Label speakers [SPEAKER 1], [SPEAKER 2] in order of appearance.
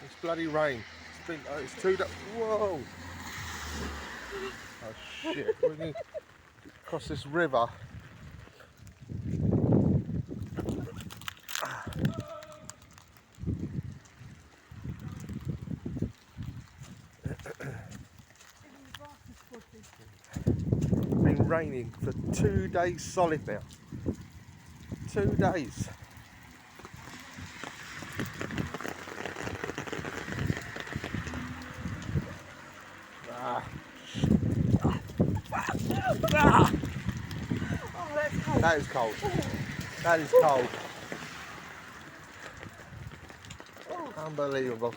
[SPEAKER 1] It's bloody rain. It's 2 days. Whoa! Oh shit! We need to cross this river. It's been raining for 2 days solid now. 2 days.
[SPEAKER 2] Oh, that's cold.
[SPEAKER 1] That is cold. That is cold. Unbelievable.